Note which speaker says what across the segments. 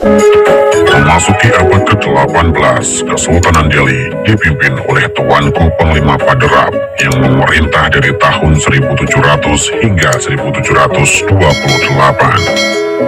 Speaker 1: Memasuki abad ke-18, Kesultanan Delhi dipimpin oleh Tuanku Panglima Paderap yang memerintah dari tahun 1700 hingga 1728.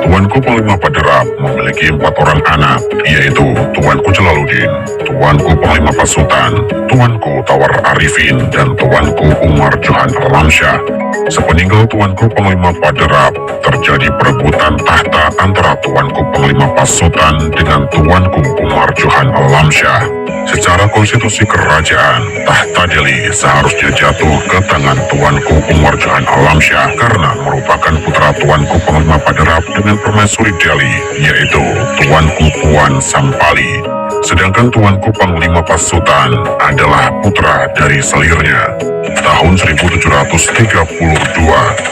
Speaker 1: Tuanku Panglima Paderap memiliki 4 orang anak, yaitu Tuanku Jalaluddin, Tuanku Panglima Pasutan, Tuanku Tawar Arifin, dan Tuanku Umar Johan Alamsyah. Sepeninggal Tuanku Panglima Paderap, terjadi perebutan tahta antara Tuanku Panglima Pasutan dengan Tuanku Umar Johan Alamsyah. Secara konstitusi kerajaan, tahta Delhi seharusnya jatuh ke tangan Tuanku Umar Johan Alamsyah karena merupakan putra Tuanku Panglima Paderap dengan permaisuri Delhi, yaitu Tuanku Puan Sampali. Sedangkan Tuanku Panglima Pasutan adalah putra dari selirnya. Tahun 1732,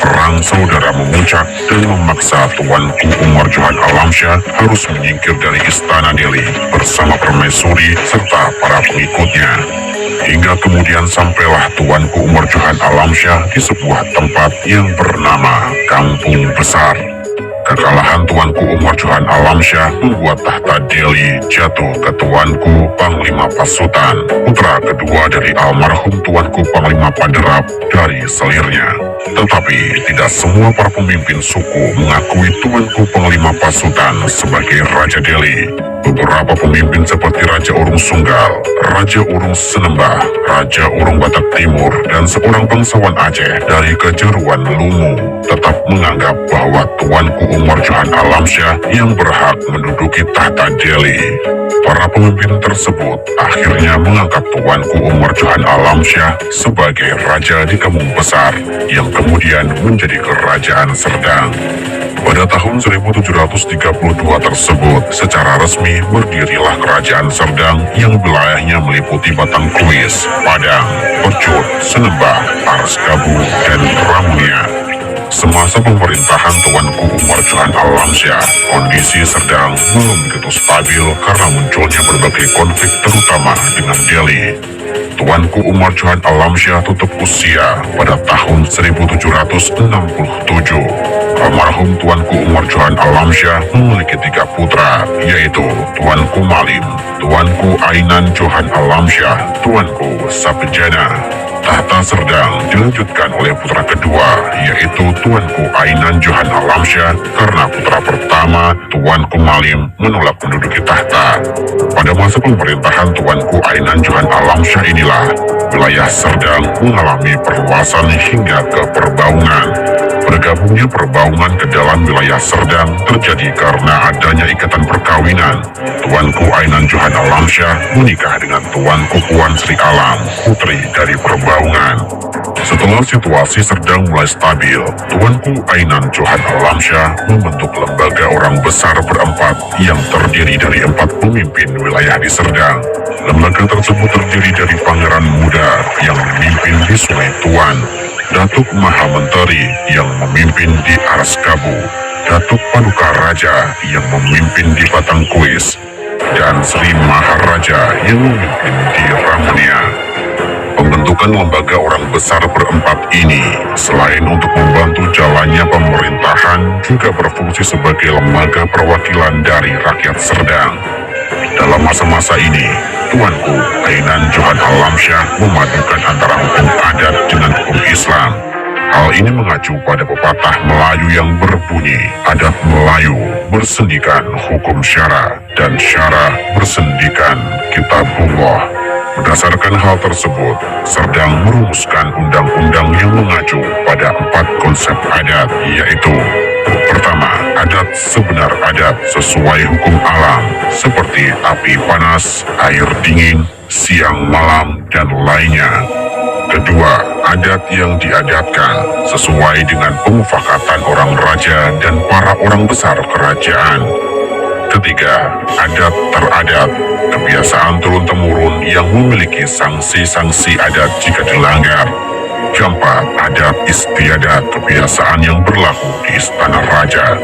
Speaker 1: perang saudara memuncak dan memaksa Tuanku Umar Johan Alamsyah harus menyingkir dari istana Delhi bersama permaisuri serta para pengikutnya. Hingga kemudian sampailah Tuanku Umar Johan Alamsyah di sebuah tempat yang bernama Kampung Besar. Kekalahan Tuanku Umar Johan Alamsyah membuat tahta Delhi jatuh ke Tuanku Panglima Pasutan, putra kedua dari almarhum Tuanku Panglima Paderap dari selirnya. Tetapi tidak semua para pemimpin suku mengakui Tuanku Panglima Pasutan sebagai Raja Delhi. Beberapa pemimpin seperti Raja Urung Sunggal, Raja Urung Senembah, Raja Urung Batak Timur, dan seorang bangsawan Aceh dari kejuruan Lumu tetap menganggap bahwa Tuanku Umar Johan Alamsyah yang berhak menduduki tahta Delhi. Para pemimpin tersebut akhirnya mengangkat Tuanku Umar Johan Alamsyah sebagai raja di Kampung Besar yang kemudian menjadi Kerajaan Serdang. Pada tahun 1732 tersebut, secara resmi berdirilah Kerajaan Serdang yang wilayahnya meliputi Batang Kuis, Padang, Pecut, Senembah, Arskabu, dan Ramunia. Semasa pemerintahan Tuanku Umar Johan Alamsyah, kondisi Serdang belum begitu stabil karena munculnya berbagai konflik terutama dengan Delhi. Tuanku Umar Johan Alamsyah tutup usia pada tahun 1767. Almarhum Tuanku Umar Johan Alamsyah memiliki 3 putra, yaitu Tuanku Malim, Tuanku Ainan Johan Alamsyah, Tuanku Sapejana. Tahta Serdang dilanjutkan oleh putra kedua, yaitu Tuanku Ainan Johan Alamsyah, karena putra pertama, Tuanku Malim, menolak menduduki tahta. Pada masa pemerintahan Tuanku Ainan Johan Alamsyah inilah, wilayah Serdang mengalami perluasan hingga ke Perbaungan. Bergabungnya Perbaungan ke dalam wilayah Serdang terjadi karena adanya ikatan perkawinan. Tuanku Ainan Johan Alamsyah menikah dengan Tuanku Puan Sri Alam, putri dari Perbaungan. Setelah situasi Serdang mulai stabil, Tuanku Ainan Johan Alamsyah membentuk lembaga orang besar berempat yang terdiri dari 4 pemimpin wilayah di Serdang. Lembaga tersebut terdiri dari Pangeran Muda yang memimpin di Sungai Tuan, Datuk Mahamenteri yang memimpin di Arskabu, Datuk Paduka Raja yang memimpin di Batang Kuis, dan Sri Maharaja yang memimpin di Ramunia. Pembentukan lembaga orang besar berempat ini, selain untuk membantu jalannya pemerintahan, juga berfungsi sebagai lembaga perwakilan dari rakyat Serdang. Dalam masa-masa ini, Tuanku Ainan Johan Alamsyah memadukan antara hukum adat dengan hukum Islam. Hal ini mengacu pada pepatah Melayu yang berbunyi, adat Melayu bersendikan hukum syara, dan syara bersendikan kitabullah. Berdasarkan hal tersebut, Serdang merumuskan undang-undang yang mengacu pada 4 konsep adat, yaitu: pertama, adat sebenar adat sesuai hukum alam, seperti api panas, air dingin, siang malam, dan lainnya. Kedua, adat yang diadatkan sesuai dengan pemufakatan orang raja dan para orang besar kerajaan. Ketiga, adat teradat, kebiasaan turun-temurun yang memiliki sanksi-sanksi adat jika dilanggar. Keempat, adat istiadat, kebiasaan yang berlaku di istana raja.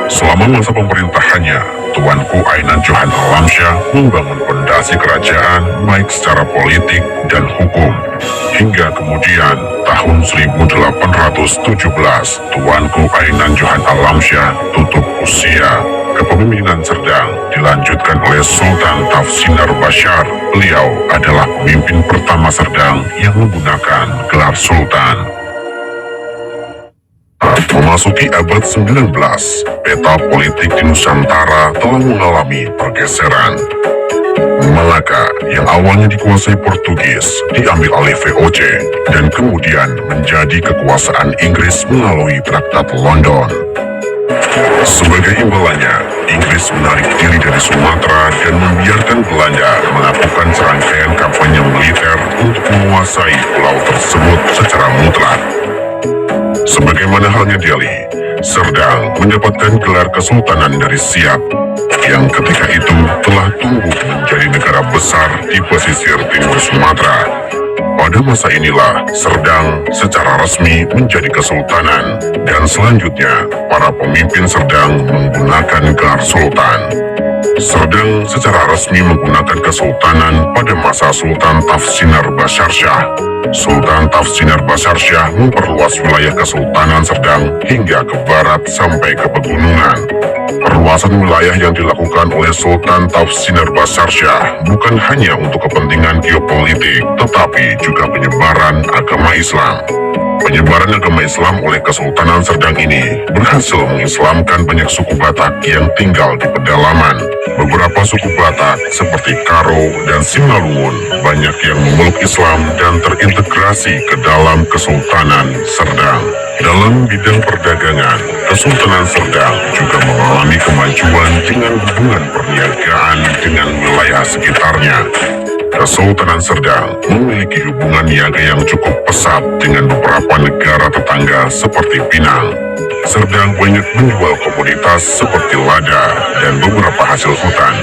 Speaker 1: Selama masa pemerintahannya, Tuanku Ainan Johan Alamsyah membangun fondasi kerajaan baik secara politik dan hukum. Hingga kemudian, tahun 1817, Tuanku Ainan Johan Alamsyah tutup usia. Kepemimpinan Serdang dilanjutkan oleh Sultan Tafsinar Bashar. Beliau adalah pemimpin pertama Serdang yang menggunakan gelar Sultan. Memasuki abad 19, peta politik di Nusantara telah mengalami pergeseran. Malaka yang awalnya dikuasai Portugis diambil alih VOC dan kemudian menjadi kekuasaan Inggris melalui Traktat London. Sebagai imbalannya, Inggris menarik diri dari Sumatera dan membiarkan Belanda melakukan serangkaian kampanye militer untuk menguasai pulau tersebut secara mutlak. Sebagaimana halnya Delhi, Serdang mendapatkan gelar Kesultanan dari Siap, yang ketika itu telah tumbuh menjadi negara besar di pesisir timur Sumatera. Pada masa inilah Serdang secara resmi menjadi kesultanan, dan selanjutnya para pemimpin Serdang menggunakan gelar Sultan. Serdang secara resmi menggunakan kesultanan pada masa Sultan Tafsinar Bashar Shah. Sultan Tafsinar Bashar Shah memperluas wilayah Kesultanan Serdang hingga ke barat sampai ke pegunungan. Perluasan wilayah yang dilakukan oleh Sultan Tafsinar Bashar Shah bukan hanya untuk kepentingan geopolitik, tetapi juga penyebaran agama Islam. Penyebaran agama Islam oleh Kesultanan Serdang ini berhasil mengislamkan banyak suku Batak yang tinggal di pedalaman. Beberapa suku Batak seperti Karo dan Simalungun banyak yang memeluk Islam dan terintegrasi ke dalam Kesultanan Serdang. Dalam bidang perdagangan, Kesultanan Serdang juga mengalami kemajuan dengan hubungan perniagaan dengan wilayah sekitarnya. Kesultanan Serdang memiliki hubungan niaga yang cukup pesat dengan beberapa negara tetangga seperti Pinang. Serdang banyak menjual komoditas seperti lada dan beberapa hasil hutan.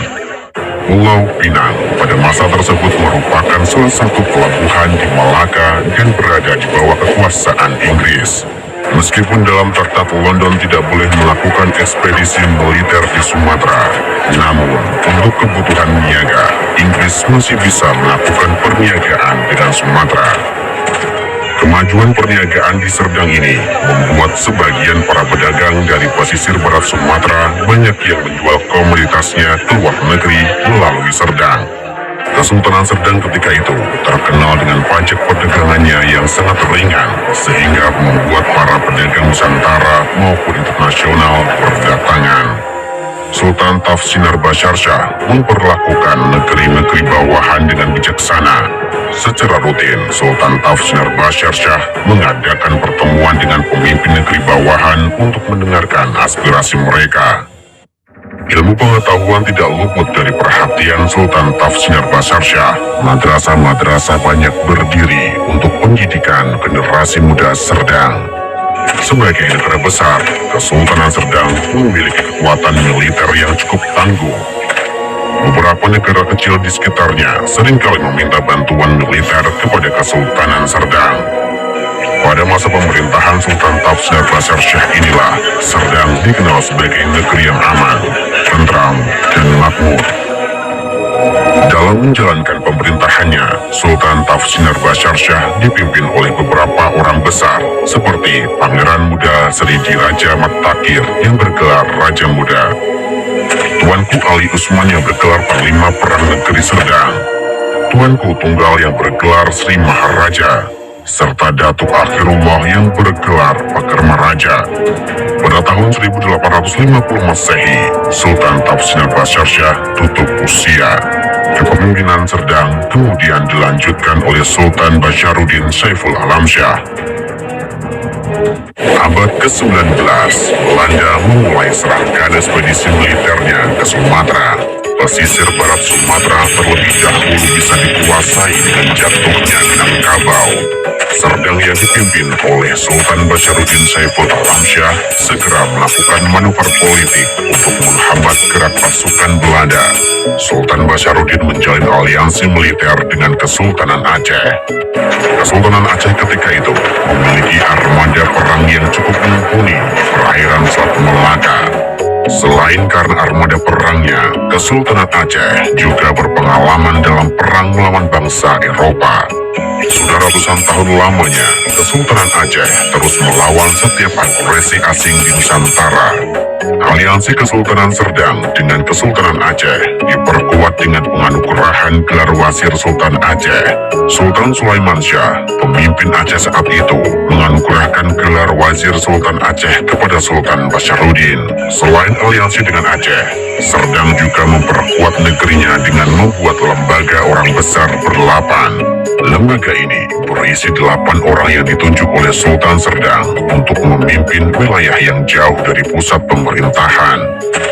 Speaker 1: Pulau Pinang pada masa tersebut merupakan salah satu pelabuhan di Malaka dan berada di bawah kekuasaan Inggris. Meskipun dalam Traktat London tidak boleh melakukan ekspedisi militer di Sumatera, namun untuk kebutuhan niaga, Inggris masih bisa melakukan perniagaan dengan Sumatera. Kemajuan perniagaan di Serdang ini membuat sebagian para pedagang dari pesisir barat Sumatera banyak yang menjual komoditasnya ke luar negeri melalui Serdang. Kesultanan Serdang ketika itu terkenal dengan pajak perdagangannya yang sangat ringan, sehingga membuat para pedagang Nusantara maupun internasional berdatangan. Sultan Tafsinar Bashar Shah memperlakukan negeri-negeri bawahan dengan bijaksana. Secara rutin, Sultan Tafsinar Bashar Shah mengadakan pertemuan dengan pemimpin negeri bawahan untuk mendengarkan aspirasi mereka. Ilmu pengetahuan tidak luput dari perhatian Sultan Tafsinar Bashar Shah. Madrasah-madrasah banyak berdiri untuk pendidikan generasi muda Serdang. Sebagai negara besar, Kesultanan Serdang memiliki kekuatan militer yang cukup tangguh. Beberapa negara kecil di sekitarnya seringkali meminta bantuan militer kepada Kesultanan Serdang. Pada masa pemerintahan Sultan Tafsinar Bashar Shah inilah Serdang dikenal sebagai negeri yang aman, tentram, dan makmur. Dalam menjalankan pemerintahannya, Sultan Tafsinar Bashar Shah dipimpin oleh beberapa orang besar seperti Pangeran Muda Sri Diraja Matakir yang bergelar Raja Muda, Tuanku Ali Usman yang bergelar Panglima Perang Negeri Serdang, Tuanku Tunggal yang bergelar Sri Maharaja, serta Datuk Akhirullah yang bergelar Pakarma Raja. Pada tahun 1850 Masehi, Sultan Tafsinar Bashar Shah tutup usia. Kepemimpinan Serdang kemudian dilanjutkan oleh Sultan Basharuddin Saiful Alam Shah. Abad ke-19, Belanda memulai serangkaian ekspedisi militernya ke Sumatera. Pesisir barat Sumatera terlebih dahulu bisa dikuasai dengan jatuhnya Minangkabau. Serdang yang dipimpin oleh Sultan Basharuddin Saiful Alam Shah segera melakukan manuver politik untuk menghambat gerak pasukan Belanda. Sultan Basharuddin menjalin aliansi militer dengan Kesultanan Aceh. Kesultanan Aceh ketika itu memiliki armada perang yang cukup mumpuni di perairan Selat Melaka. Selain karena armada perangnya, Kesultanan Aceh juga berpengalaman dalam perang melawan bangsa Eropa. Sudah ratusan tahun lamanya, Kesultanan Aceh terus melawan setiap agresi asing di Nusantara. Aliansi Kesultanan Serdang dengan Kesultanan Aceh diperkuat dengan penganugerahan gelar Wazir Sultan Aceh. Sultan Sulaiman Syah, pemimpin Aceh saat itu, menganugerahkan gelar Wazir Sultan Aceh kepada Sultan Basyarudin. Selain aliansi dengan Aceh, Serdang juga memperkuat negerinya dengan membuat lembaga orang besar ber-8. Lembaga ini berisi 8 orang yang ditunjuk oleh Sultan Serdang untuk memimpin wilayah yang jauh dari pusat pemerintahan.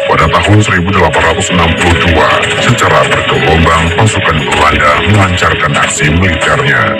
Speaker 1: Pada tahun 1862, secara bergelombang pasukan Belanda melancarkan aksi militernya.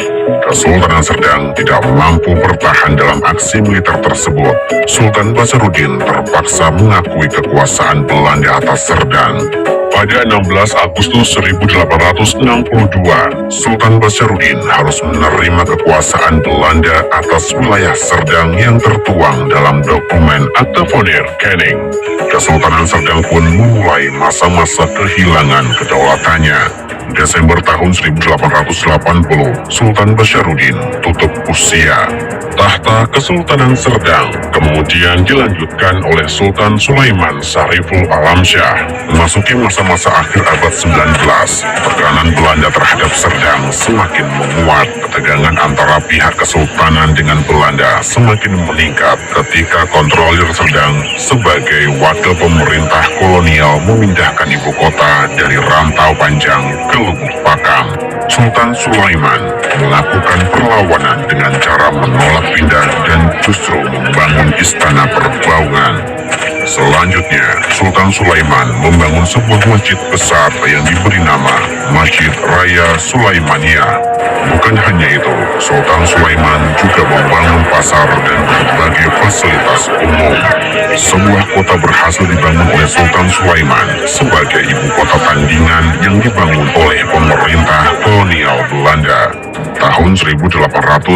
Speaker 1: Kesultanan Serdang tidak mampu bertahan dalam aksi militer tersebut. Sultan Basyarudin terpaksa mengakui kekuasaan Belanda atas Serdang. Pada 16 Agustus 1862, Sultan Basyarudin harus menerima kekuasaan Belanda atas wilayah Serdang yang tertuang dalam dokumen Akte Vonir Kenning. Kesultanan Serdang pun memulai masa-masa kehilangan kedaulatannya. Desember tahun 1880, Sultan Basyarudin tutup usia. Tahta Kesultanan Serdang kemudian dilanjutkan oleh Sultan Sulaiman Syariful Alamsyah. Memasuki masa-masa akhir abad 19, tekanan Belanda terhadap Serdang semakin menguat. Ketegangan antara pihak Kesultanan dengan Belanda semakin meningkat ketika kontrolir Serdang sebagai wakil pemerintah kolonial memindahkan ibu kota dari Rantau Panjang ke Lubuk Pakam. Sultan Sulaiman melakukan perlawanan dengan cara menolak pindah dan justru membangun istana perbaungan. Selanjutnya, Sultan Sulaiman membangun sebuah masjid besar yang diberi nama Masjid Raya Sulaimaniyah. Bukan hanya itu, Sultan Sulaiman juga membangun pasar dan berbagai fasilitas umum. Sebuah kota berhasil dibangun oleh Sultan Sulaiman sebagai ibu kota tandingan yang dibangun oleh pemerintah kolonial Belanda. Tahun 1896,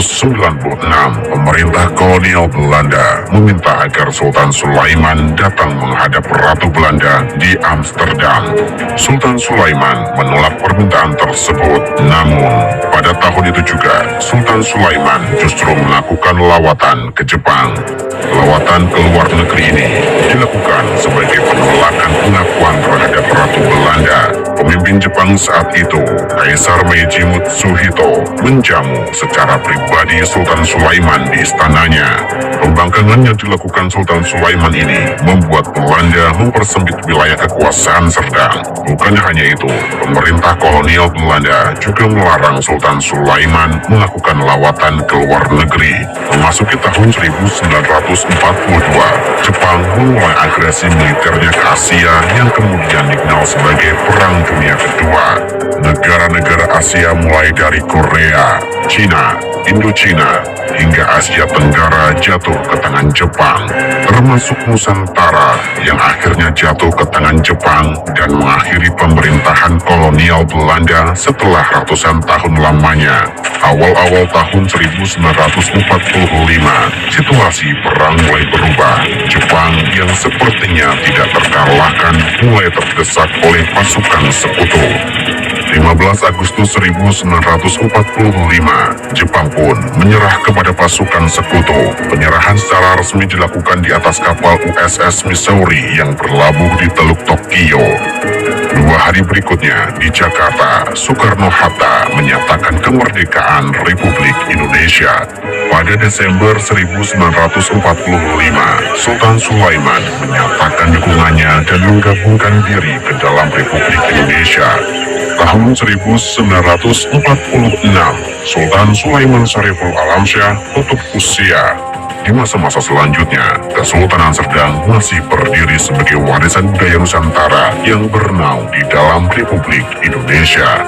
Speaker 1: pemerintah kolonial Belanda meminta agar Sultan Sulaiman datang menghadap Ratu Belanda di Amsterdam. Sultan Sulaiman menolak permintaan tersebut. Namun, pada tahun itu juga, Sultan Sulaiman justru melakukan lawatan ke Jepang. Lawatan ke luar negeri ini dilakukan sebagai penolakan pengakuan terhadap Ratu Belanda. Pemimpin Jepang saat itu, Kaisar Meiji Mutsuhito, menjamu secara pribadi Sultan Sulaiman di istananya. Pembangkangan yang dilakukan Sultan Sulaiman ini membuat Belanda mempersempit wilayah kekuasaan Serdang. Bukan hanya itu, pemerintah kolonial Belanda juga melarang Sultan Sulaiman melakukan lawatan ke luar negeri. Memasuki tahun 1942, Jepang memulai agresi militernya ke Asia yang kemudian dikenal sebagai Perang Dunia Kedua. Negara-negara Asia mulai dari Korea, Cina, Indochina, hingga Asia Tenggara jatuh ke tangan Jepang, termasuk Nusantara yang akhirnya jatuh ke tangan Jepang dan mengakhiri pemerintahan kolonial Belanda setelah ratusan tahun lamanya. Awal-awal tahun 1945, situasi perang mulai berubah. Jepang yang sepertinya tidak terkalahkan mulai terdesak oleh pasukan sekutu. 15 Agustus 1945, Jepang pun menyerah kepada pasukan sekutu. Penyerahan secara resmi dilakukan di atas kapal USS Missouri yang berlabuh di Teluk Tokyo. 2 hari berikutnya, di Jakarta, Soekarno-Hatta menyatakan kemerdekaan Republik Indonesia. Pada Desember 1945, Sultan Sulaiman menyatakan dukungannya dan menggabungkan diri ke dalam Republik Indonesia. Tahun 1946, Sultan Sulaiman Syariful Alamsyah tutup usia. Di masa-masa selanjutnya, Kesultanan Serdang masih berdiri sebagai warisan budaya Nusantara yang bernaung di dalam Republik Indonesia.